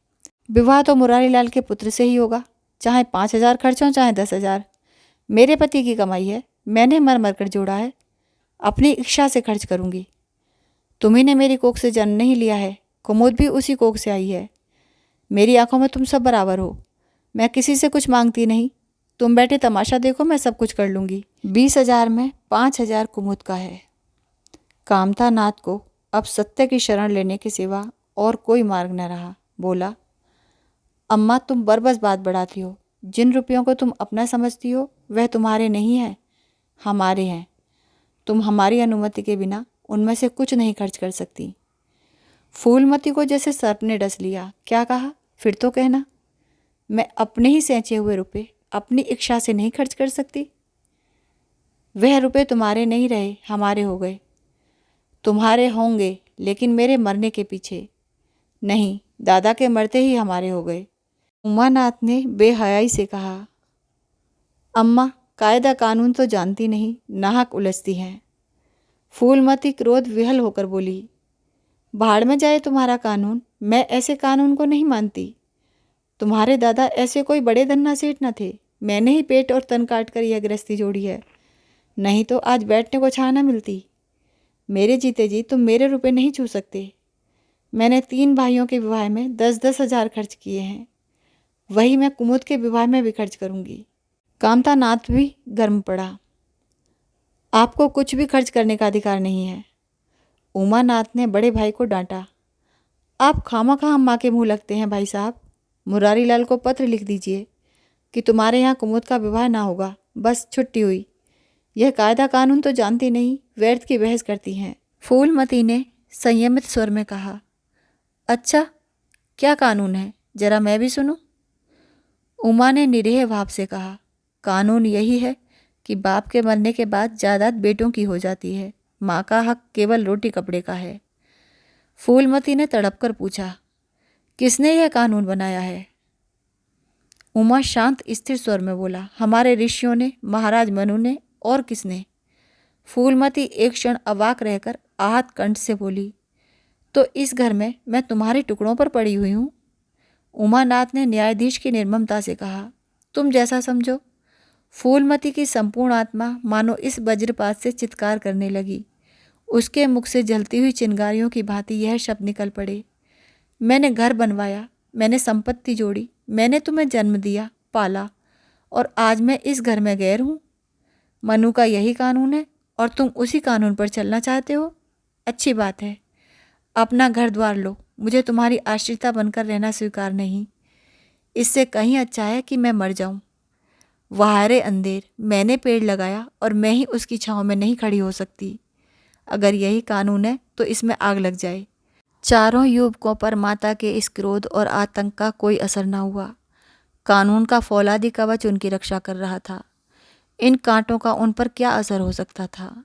विवाह तो मुरारी लाल के पुत्र से ही होगा, चाहे 5,000 खर्च हो चाहे 10,000। मेरे पति की कमाई है, मैंने मर मर कर जोड़ा है, अपनी इच्छा से खर्च करूँगी। तुम्ही ने मेरी कोख से जन्म नहीं लिया है, कुमुद भी उसी कोख से आई है। मेरी आंखों में तुम सब बराबर हो। मैं किसी से कुछ मांगती नहीं, तुम बैठे तमाशा देखो, मैं सब कुछ कर लूँगी। 20,000 में 5,000 कुमुद का है। कामता नाथ को अब सत्य की शरण लेने के सिवा और कोई मार्ग न रहा। बोला, अम्मा तुम बरबस बात बढ़ाती हो। जिन रुपयों को तुम अपना समझती हो वह तुम्हारे नहीं हैं, हमारे हैं। तुम हमारी अनुमति के बिना उनमें से कुछ नहीं खर्च कर सकती। फूलमती को जैसे सर्प ने डस लिया। क्या कहा, फिर तो कहना। मैं अपने ही सेंचे हुए रुपए अपनी इच्छा से नहीं खर्च कर सकती। वह रुपए तुम्हारे नहीं रहे, हमारे हो गए। तुम्हारे होंगे लेकिन मेरे मरने के पीछे नहीं, दादा के मरते ही हमारे हो गए। उमानाथ ने बेहयाई से कहा, अम्मा कायदा कानून तो जानती नहीं, नाहक उलझती हैं। फूलमती क्रोध विहल होकर बोली, भाड़ में जाए तुम्हारा कानून, मैं ऐसे कानून को नहीं मानती। तुम्हारे दादा ऐसे कोई बड़े धन्ना सेठ न थे, मैंने ही पेट और तन काट कर यह गृहस्थी जोड़ी है, नहीं तो आज बैठने को छां न मिलती। मेरे जीते जी तुम मेरे रुपए नहीं छू सकते। मैंने 3 भाइयों के विवाह में 10-10 हज़ार खर्च किए हैं, वही मैं कुमुद के विवाह में भी खर्च करूँगी। कामतानाथ भी गर्म पड़ा। आपको कुछ भी खर्च करने का अधिकार नहीं है। उमानाथ ने बड़े भाई को डांटा। आप खामखा अम्मा के मुंह लगते हैं भाई साहब। मुरारी लाल को पत्र लिख दीजिए कि तुम्हारे यहाँ कुमुद का विवाह ना होगा, बस छुट्टी हुई। यह कायदा कानून तो जानती नहीं, व्यर्थ की बहस करती हैं। फूलमती ने संयमित स्वर में कहा, अच्छा क्या कानून है, जरा मैं भी सुनूं। उमा ने निरीह भाव से कहा, कानून यही है कि बाप के मरने के बाद जायदाद बेटों की हो जाती है, माँ का हक केवल रोटी कपड़े का है। फूलमती ने तड़प कर पूछा, किसने यह कानून बनाया है? उमा शांत स्थिर स्वर में बोला, हमारे ऋषियों ने, महाराज मनु ने, और किसने? फूलमती एक क्षण अवाक रहकर आहत कंठ से बोली, तो इस घर में मैं तुम्हारे टुकड़ों पर पड़ी हुई हूँ। उमानाथ ने न्यायाधीश की निर्ममता से कहा, तुम जैसा समझो। फूलमती की संपूर्ण आत्मा मानो इस वज्रपात से चित्कार करने लगी। उसके मुख से जलती हुई चिंगारियों की भांति यह शब्द निकल पड़े, मैंने घर बनवाया, मैंने संपत्ति जोड़ी, मैंने तुम्हें जन्म दिया, पाला, और आज मैं इस घर में गैर हूँ। मनु का यही कानून है और तुम उसी कानून पर चलना चाहते हो। अच्छी बात है, अपना घर द्वार लो, मुझे तुम्हारी आश्रिता बनकर रहना स्वीकार नहीं। इससे कहीं अच्छा है कि मैं मर जाऊं। वाहरे अंधेर, मैंने पेड़ लगाया और मैं ही उसकी छांव में नहीं खड़ी हो सकती। अगर यही कानून है तो इसमें आग लग जाए। चारों युवकों पर माता के इस क्रोध और आतंक का कोई असर न हुआ। कानून का फौलादी कवच उनकी रक्षा कर रहा था। इन कांटों का उन पर क्या असर हो सकता था?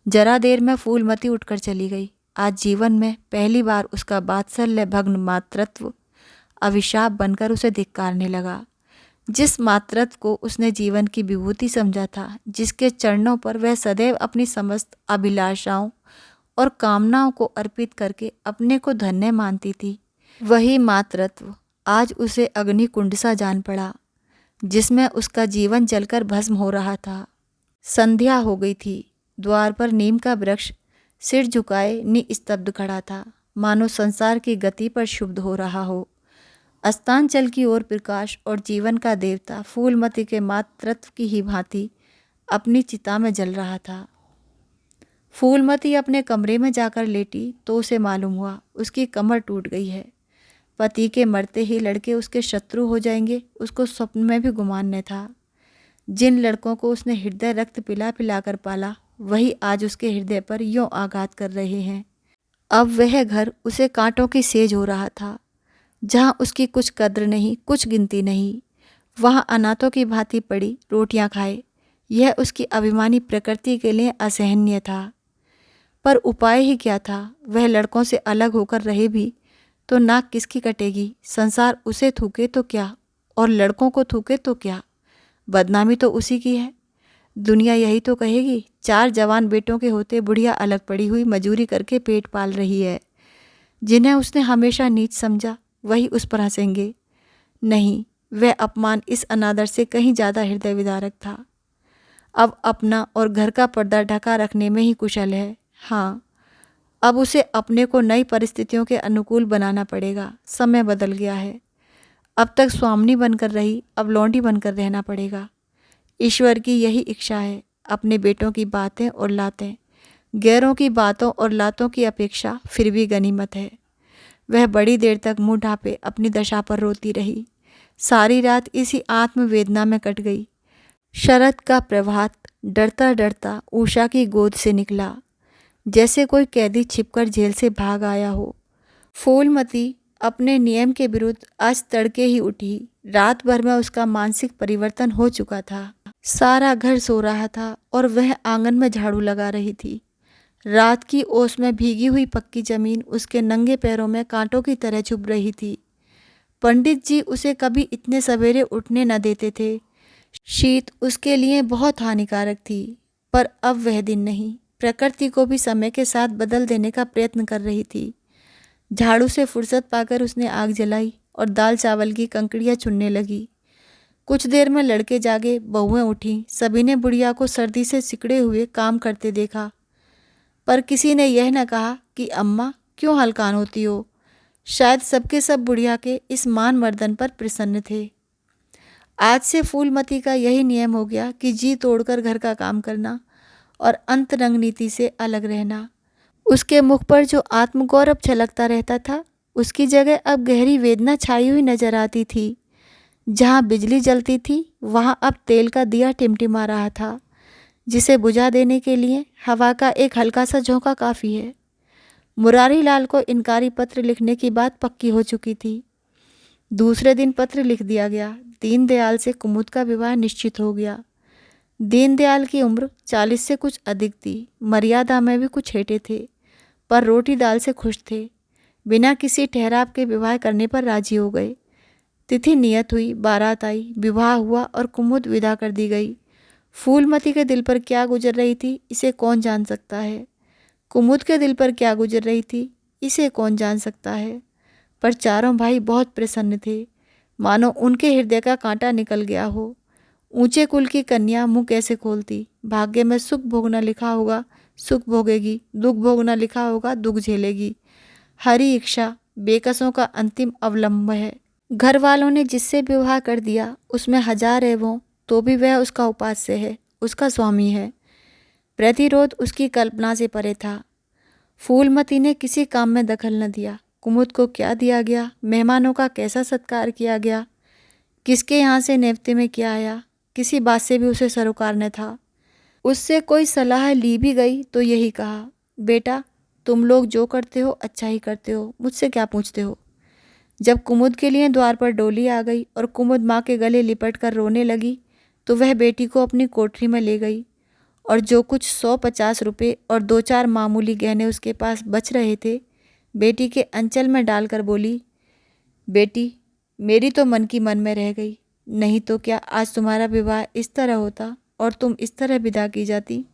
जरा देर में फूलमती उठकर चली गई। आज जीवन में पहली बार उसका वात्सल्य भग्न मातृत्व अभिशाप बनकर उसे धिक्कारने लगा। जिस मातृत्व को उसने जीवन की विभूति समझा था, जिसके चरणों पर वह सदैव अपनी समस्त अभिलाषाओं और कामनाओं को अर्पित करके अपने को धन्य मानती थी, वही मातृत्व आज उसे अग्निकुंड सा जान पड़ा, जिसमें उसका जीवन जलकर भस्म हो रहा था। संध्या हो गई थी। द्वार पर नीम का वृक्ष सिर झुकाए निस्तब्ध खड़ा था, मानो संसार की गति पर क्षुब्ध हो रहा हो। अस्तांचल की ओर प्रकाश और जीवन का देवता फूलमती के मातृत्व की ही भांति अपनी चिता में जल रहा था। फूलमती अपने कमरे में जाकर लेटी तो उसे मालूम हुआ उसकी कमर टूट गई है। पति के मरते ही लड़के उसके शत्रु हो जाएंगे, उसको स्वप्न में भी गुमान न था। जिन लड़कों को उसने हृदय रक्त पिला पिलाकर पाला, वही आज उसके हृदय पर यों आघात कर रहे हैं। अब वह घर उसे कांटों की सेज हो रहा था, जहाँ उसकी कुछ कद्र नहीं, कुछ गिनती नहीं। वहाँ अनाथों की भांति पड़ी रोटियां खाए, यह उसकी अभिमानी प्रकृति के लिए असहनीय था। पर उपाय ही क्या था? वह लड़कों से अलग होकर रहे भी तो नाक किसकी कटेगी? संसार उसे थूके तो क्या और लड़कों को थूके तो क्या, बदनामी तो उसी की है। दुनिया यही तो कहेगी, 4 जवान बेटों के होते बुढ़िया अलग पड़ी हुई मजूरी करके पेट पाल रही है। जिन्हें उसने हमेशा नीच समझा, वही उस पर हंसेंगे। नहीं, वह अपमान इस अनादर से कहीं ज़्यादा हृदय विदारक था। अब अपना और घर का पर्दा ढका रखने में ही कुशल है। हाँ, अब उसे अपने को नई परिस्थितियों के अनुकूल बनाना पड़ेगा। समय बदल गया है। अब तक स्वामिनी बनकर रही, अब लौंडी बनकर रहना पड़ेगा। ईश्वर की यही इच्छा है। अपने बेटों की बातें और लातें गैरों की बातों और लातों की अपेक्षा फिर भी गनीमत है। वह बड़ी देर तक मुंह ढांपे अपनी दशा पर रोती रही। सारी रात इसी आत्मवेदना में कट गई। शरद का प्रभात डरता डरता उषा की गोद से निकला, जैसे कोई कैदी छिपकर जेल से भाग आया हो। फूलमती अपने नियम के विरुद्ध आज तड़के ही उठी। रात भर में उसका मानसिक परिवर्तन हो चुका था। सारा घर सो रहा था और वह आंगन में झाड़ू लगा रही थी। रात की ओस में भीगी हुई पक्की जमीन उसके नंगे पैरों में कांटों की तरह चुभ रही थी। पंडित जी उसे कभी इतने सवेरे उठने न देते थे। शीत उसके लिए बहुत हानिकारक थी, पर अब वह दिन नहीं। प्रकृति को भी समय के साथ बदल देने का प्रयत्न कर रही थी। झाड़ू से फुर्सत पाकर उसने आग जलाई और दाल चावल की कंकड़ियाँ चुनने लगी। कुछ देर में लड़के जागे, बहुएं उठीं। सभी ने बुढ़िया को सर्दी से सिकड़े हुए काम करते देखा, पर किसी ने यह न कहा कि अम्मा क्यों हलकान होती हो। शायद सबके सब बुढ़िया के इस मान मर्दन पर प्रसन्न थे। आज से फूलमती का यही नियम हो गया कि जी तोड़कर घर का काम करना और अंतरंग नीति से अलग रहना। उसके मुख पर जो आत्मगौरव छलकता रहता था, उसकी जगह अब गहरी वेदना छाई हुई नजर आती थी। जहाँ बिजली जलती थी, वहाँ अब तेल का दिया टिमटिमा रहा था, जिसे बुझा देने के लिए हवा का एक हल्का सा झोंका काफ़ी है। मुरारी लाल को इनकारी पत्र लिखने की बात पक्की हो चुकी थी। दूसरे दिन पत्र लिख दिया गया। दीनदयाल से कुमुद का विवाह निश्चित हो गया। दीनदयाल की उम्र 40 से कुछ अधिक थी। मर्यादा में भी कुछ हेठे थे, पर रोटी दाल से खुश थे। बिना किसी ठहराव के विवाह करने पर राजी हो गए। तिथि नियत हुई, बारात आई, विवाह हुआ और कुमुद विदा कर दी गई। फूलमती के दिल पर क्या गुजर रही थी, इसे कौन जान सकता है। कुमुद के दिल पर क्या गुजर रही थी, इसे कौन जान सकता है। पर चारों भाई बहुत प्रसन्न थे, मानो उनके हृदय का कांटा निकल गया हो। ऊंचे कुल की कन्या मुंह कैसे खोलती। भाग्य में सुख भोगना लिखा होगा, सुख भोगेगी। दुख भोगना लिखा होगा, दुख झेलेगी। हरी इच्छा बेकसों का अंतिम अवलंब है। घर वालों ने जिससे विवाह कर दिया, उसमें हजार एवं तो भी वह उसका उपास्य है, उसका स्वामी है। प्रतिरोध उसकी कल्पना से परे था। फूलमती ने किसी काम में दखल न दिया। कुमुद को क्या दिया गया, मेहमानों का कैसा सत्कार किया गया, किसके यहाँ से नेवते में क्या आया, किसी बात से भी उसे सरोकार न था। उससे कोई सलाह ली भी गई तो यही कहा, बेटा तुम लोग जो करते हो अच्छा ही करते हो, मुझसे क्या पूछते हो। जब कुमुद के लिए द्वार पर डोली आ गई और कुमुद माँ के गले लिपट कर रोने लगी, तो वह बेटी को अपनी कोठरी में ले गई और जो कुछ 150 रुपये और 2-4 मामूली गहने उसके पास बच रहे थे, बेटी के अंचल में डालकर बोली, बेटी मेरी तो मन की मन में रह गई, नहीं तो क्या आज तुम्हारा विवाह इस तरह होता और तुम इस तरह विदा की जाती।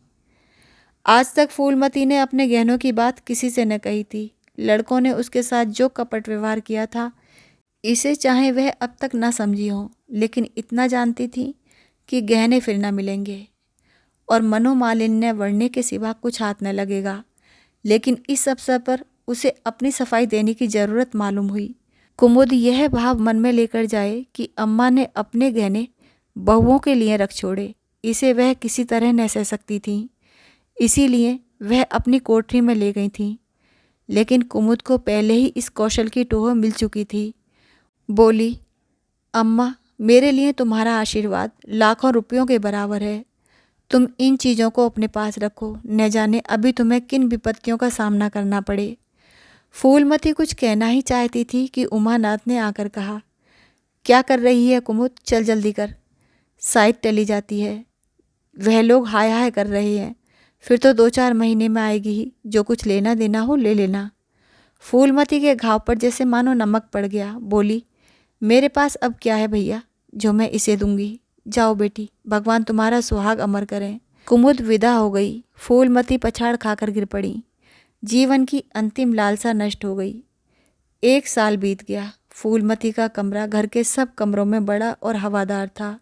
आज तक फूलमती ने अपने गहनों की बात किसी से न कही थी। लड़कों ने उसके साथ जो कपट व्यवहार किया था, इसे चाहे वह अब तक न समझी हो, लेकिन इतना जानती थी कि गहने फिर न मिलेंगे और मनोमालिन्य बढ़ने के सिवा कुछ हाथ न लगेगा। लेकिन इस अवसर पर उसे अपनी सफाई देने की जरूरत मालूम हुई। कुमुद यह भाव मन में लेकर जाए कि अम्मा ने अपने गहने बहुओं के लिए रख छोड़े, इसे वह किसी तरह न सह सकती थी। इसीलिए वह अपनी कोठरी में ले गई थी। लेकिन कुमुद को पहले ही इस कौशल की टोह मिल चुकी थी। बोली, अम्मा मेरे लिए तुम्हारा आशीर्वाद लाखों रुपयों के बराबर है। तुम इन चीज़ों को अपने पास रखो, न जाने अभी तुम्हें किन विपत्तियों का सामना करना पड़े। फूलमती कुछ कहना ही चाहती थी कि उमानाथ ने आकर कहा, क्या कर रही है कुमुद, चल जल्दी कर, साइड टली जाती है। वह लोग हाय हाय कर रहे हैं, फिर तो 2-4 महीने में आएगी ही, जो कुछ लेना देना हो ले लेना। फूलमती के घाव पर जैसे मानो नमक पड़ गया। बोली, मेरे पास अब क्या है भैया जो मैं इसे दूंगी। जाओ बेटी, भगवान तुम्हारा सुहाग अमर करें। कुमुद विदा हो गई। फूलमती पछाड़ खाकर गिर पड़ी। जीवन की अंतिम लालसा नष्ट हो गई। 1 साल बीत गया। फूलमती का कमरा घर के सब कमरों में बड़ा और हवादार था।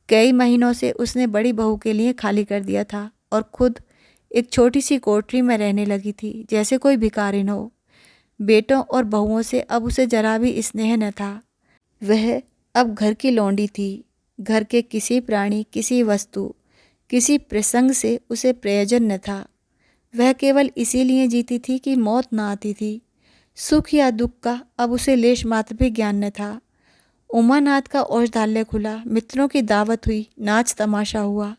कई महीनों से उसने बड़ी बहू के लिए खाली कर दिया था और खुद एक छोटी सी कोठरी में रहने लगी थी, जैसे कोई भिखारिन हो। बेटों और बहुओं से अब उसे जरा भी स्नेह न था। वह अब घर की लौंडी थी। घर के किसी प्राणी, किसी वस्तु, किसी प्रसंग से उसे प्रयोजन न था। वह केवल इसीलिए जीती थी कि मौत न आती थी। सुख या दुख का अब उसे लेश मात्र भी ज्ञान न था। उमानाथ का औषधालय खुला, मित्रों की दावत हुई, नाच तमाशा हुआ।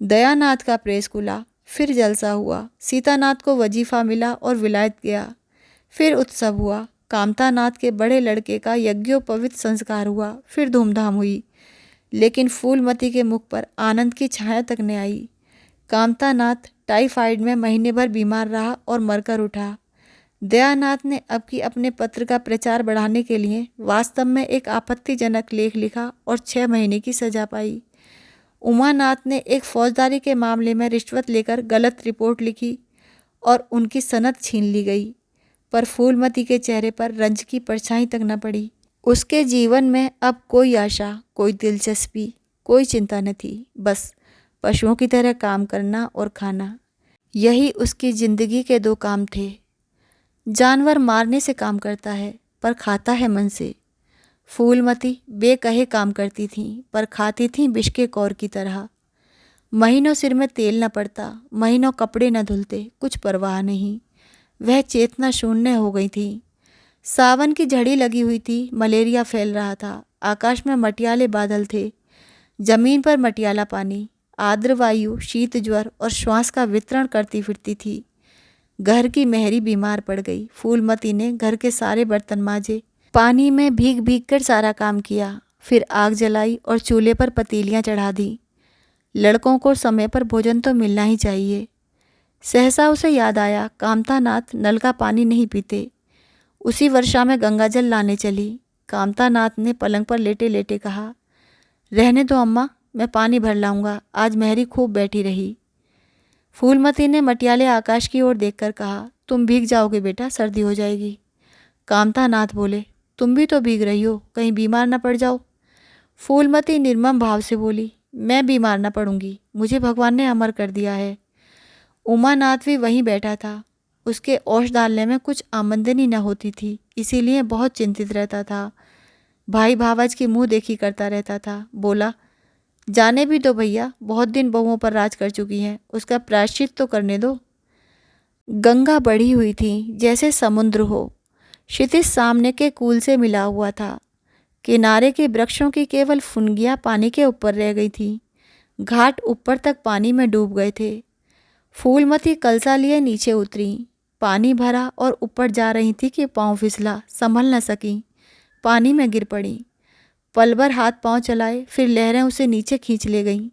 दयानाथ का प्रेस खुला, फिर जलसा हुआ। सीतानाथ को वजीफा मिला और विलायत गया, फिर उत्सव हुआ। कामतानाथ के बड़े लड़के का यज्ञोपवीत संस्कार हुआ, फिर धूमधाम हुई। लेकिन फूलमती के मुख पर आनंद की छाया तक न आई। कामतानाथ टाइफाइड में महीने भर बीमार रहा और मरकर उठा। दयानाथ ने अब की अपने पत्र का प्रचार बढ़ाने के लिए वास्तव में एक आपत्तिजनक लेख लिखा और 6 महीने की सजा पाई। उमानाथ ने एक फौजदारी के मामले में रिश्वत लेकर गलत रिपोर्ट लिखी और उनकी सनद छीन ली गई। पर फूलमती के चेहरे पर रंज की परछाई तक न पड़ी। उसके जीवन में अब कोई आशा, कोई दिलचस्पी, कोई चिंता न थी। बस पशुओं की तरह काम करना और खाना, यही उसकी जिंदगी के 2 काम थे। जानवर मारने से काम करता है, पर खाता है मन से। फूलमती बेकहे काम करती थी, पर खाती थी विष के कौर की तरह। महीनों सिर में तेल न पड़ता, महीनों कपड़े न धुलते, कुछ परवाह नहीं। वह चेतना शून्य हो गई थी। सावन की झड़ी लगी हुई थी, मलेरिया फैल रहा था। आकाश में मटियाले बादल थे, जमीन पर मटियाला पानी। आर्द्र वायु शीत ज्वर और श्वास का वितरण करती फिरती थी। घर की मेहरी बीमार पड़ गई। फूलमती ने घर के सारे बर्तन मांजे, पानी में भीग भीग कर सारा काम किया। फिर आग जलाई और चूल्हे पर पतीलियां चढ़ा दी। लड़कों को समय पर भोजन तो मिलना ही चाहिए। सहसा उसे याद आया, कामतानाथ नल का पानी नहीं पीते। उसी वर्षा में गंगाजल लाने चली। कामतानाथ ने पलंग पर लेटे लेटे कहा, रहने दो अम्मा, मैं पानी भर लाऊंगा, आज मेहरी खूब बैठी रही। फूलमती ने मटियाले आकाश की ओर देखकर कहा, तुम भीग जाओगे बेटा, सर्दी हो जाएगी। कामतानाथ बोले, तुम भी तो भीग रही हो, कहीं बीमार न पड़ जाओ। फूलमती निर्मम भाव से बोली, मैं बीमार न पड़ूंगी, मुझे भगवान ने अमर कर दिया है। उमानाथ भी वहीं बैठा था। उसके औषधालय में कुछ आमदनी न होती थी, इसीलिए बहुत चिंतित रहता था। भाई भावज की मुंह देखी करता रहता था। बोला, जाने भी दो भैया, बहुत दिन बहुओं पर राज कर चुकी हैं, उसका प्रायश्चित तो करने दो। गंगा बढ़ी हुई थी जैसे समुद्र हो। क्षितिज सामने के कूल से मिला हुआ था। किनारे के वृक्षों की केवल फुनगियां पानी के ऊपर रह गई थी। घाट ऊपर तक पानी में डूब गए थे। फूलमती कलसा लिए नीचे उतरी। पानी भरा और ऊपर जा रही थी कि पांव फिसला, संभल न सकी, पानी में गिर पड़ी। पल भर हाथ पांव चलाए, फिर लहरें उसे नीचे खींच ले गईं।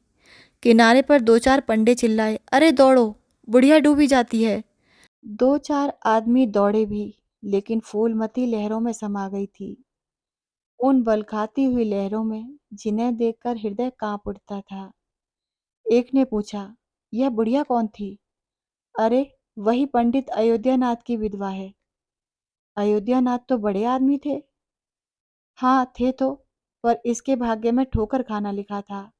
किनारे पर दो चार पंडे चिल्लाए, अरे दौड़ो, बुढ़िया डूबी जाती है। दो चार आदमी दौड़े भी, लेकिन फूलमती लहरों में समा गई थी। उन बलखाती हुई लहरों में जिन्हें देखकर हृदय कांप उठता था। एक ने पूछा, यह बुढ़िया कौन थी? अरे, वही पंडित अयोध्यानाथ की विधवा है। अयोध्यानाथ तो बड़े आदमी थे। हाँ थे तो, पर इसके भाग्य में ठोकर खाना लिखा था।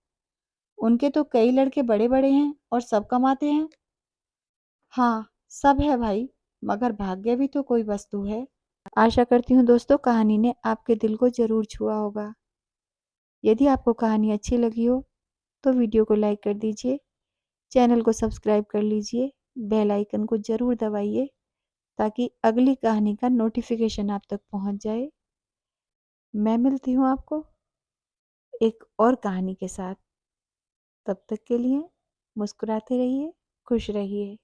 उनके तो कई लड़के बड़े बड़े हैं और सब कमाते हैं। हाँ, सब है भाई, मगर भाग्य भी तो कोई वस्तु है। आशा करती हूँ दोस्तों, कहानी ने आपके दिल को जरूर छुआ होगा। यदि आपको कहानी अच्छी लगी हो तो वीडियो को लाइक कर दीजिए, चैनल को सब्सक्राइब कर लीजिए, बेल आइकन को जरूर दबाइए ताकि अगली कहानी का नोटिफिकेशन आप तक पहुंच जाए। मैं मिलती हूँ आपको एक और कहानी के साथ। तब तक के लिए मुस्कुराते रहिए, खुश रहिए।